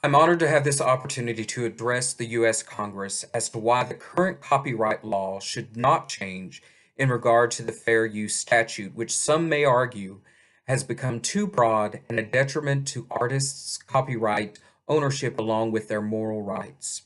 I'm honored to have this opportunity to address the U.S. Congress as to why the current copyright law should not change in regard to the fair use statute, which some may argue has become too broad and a detriment to artists' copyright ownership along with their moral rights.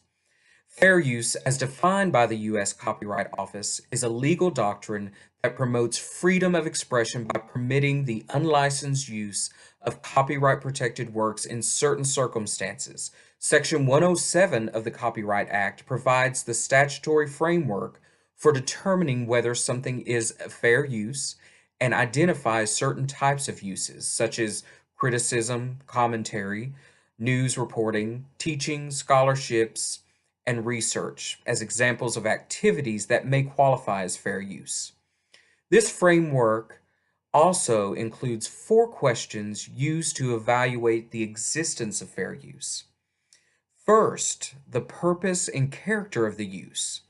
Fair use, as defined by the U.S. Copyright Office, is a legal doctrine that promotes freedom of expression by permitting the unlicensed use of copyright protected works in certain circumstances. Section 107 of the Copyright Act provides the statutory framework for determining whether something is a fair use and identifies certain types of uses, such as criticism, commentary, news reporting, teaching, scholarships, and research as examples of activities that may qualify as fair use. This framework also includes 4 questions used to evaluate the existence of fair use. First, the purpose and character of the use,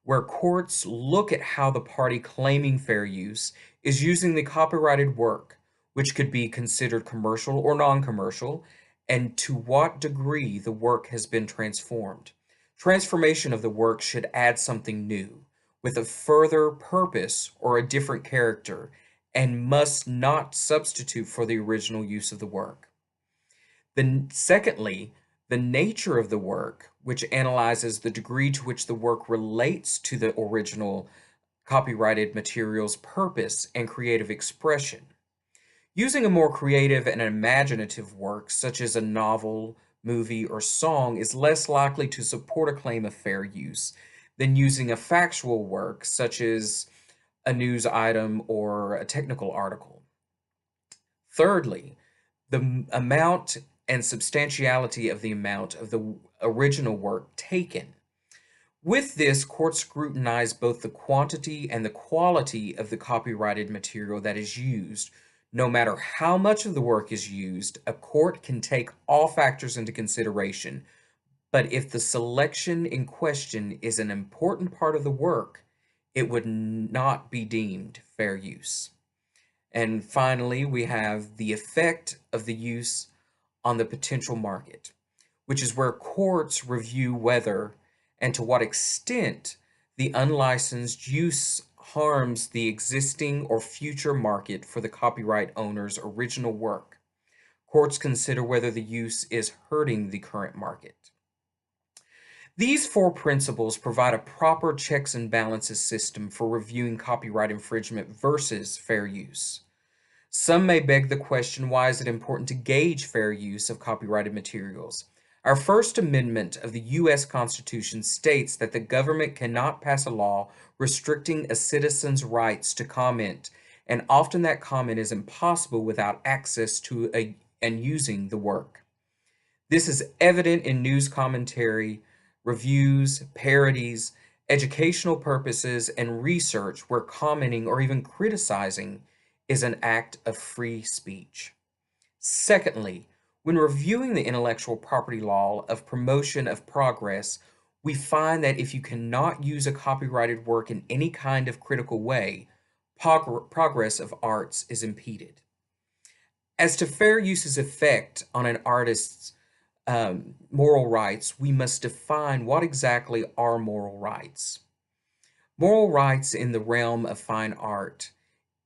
where courts look at how the party claiming fair use is using the copyrighted work, which could be considered commercial or non-commercial, and to what degree the work has been transformed. Transformation of the work should add something new, with a further purpose or a different character, and must not substitute for the original use of the work. Secondly, the nature of the work, which analyzes the degree to which the work relates to the original copyrighted material's purpose and creative expression. Using a more creative and imaginative work, such as a novel, movie, or song, is less likely to support a claim of fair use than using a factual work, such as a news item or a technical article. Thirdly, the amount and substantiality of the amount of the original work taken. With this, courts scrutinize both the quantity and the quality of the copyrighted material that is used. No matter how much of the work is used, a court can take all factors into consideration. But if the selection in question is an important part of the work, it would not be deemed fair use. And finally, we have the effect of the use on the potential market, which is where courts review whether and to what extent the unlicensed use harms the existing or future market for the copyright owner's original work. Courts consider whether the use is hurting the current market. These 4 principles provide a proper checks and balances system for reviewing copyright infringement versus fair use. Some may beg the question, why is it important to gauge fair use of copyrighted materials? Our First Amendment of the U.S. Constitution states that the government cannot pass a law restricting a citizen's rights to comment, and often that comment is impossible without access to and using the work. This is evident in news commentary, reviews, parodies, educational purposes, and research where commenting or even criticizing is an act of free speech. Secondly, when reviewing the intellectual property law of promotion of progress, we find that if you cannot use a copyrighted work in any kind of critical way, progress of arts is impeded. As to fair use's effect on an artist's moral rights, we must define what exactly are moral rights. Moral rights in the realm of fine art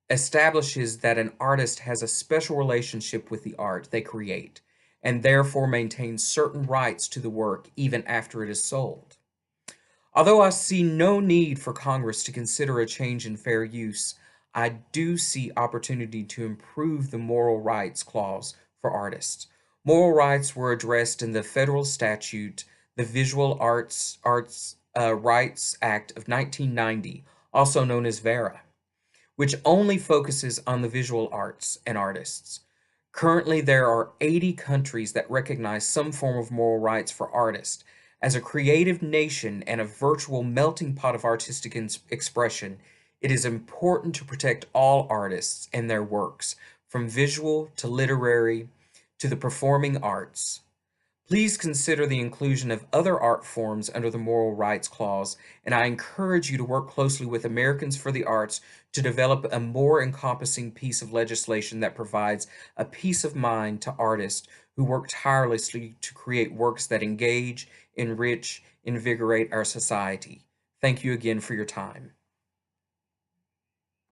establishes that an artist has a special relationship with the art they create, and therefore maintains certain rights to the work even after it is sold. Although I see no need for Congress to consider a change in fair use, I do see opportunity to improve the moral rights clause for artists. Moral rights were addressed in the federal statute, the Visual Rights Act of 1990, also known as VERA, which only focuses on the visual arts and artists. Currently, there are 80 countries that recognize some form of moral rights for artists. As a creative nation and a virtual melting pot of artistic expression, it is important to protect all artists and their works, from visual to literary to the performing arts. Please consider the inclusion of other art forms under the Moral Rights Clause, and I encourage you to work closely with Americans for the Arts to develop a more encompassing piece of legislation that provides a peace of mind to artists who work tirelessly to create works that engage, enrich, invigorate our society. Thank you again for your time.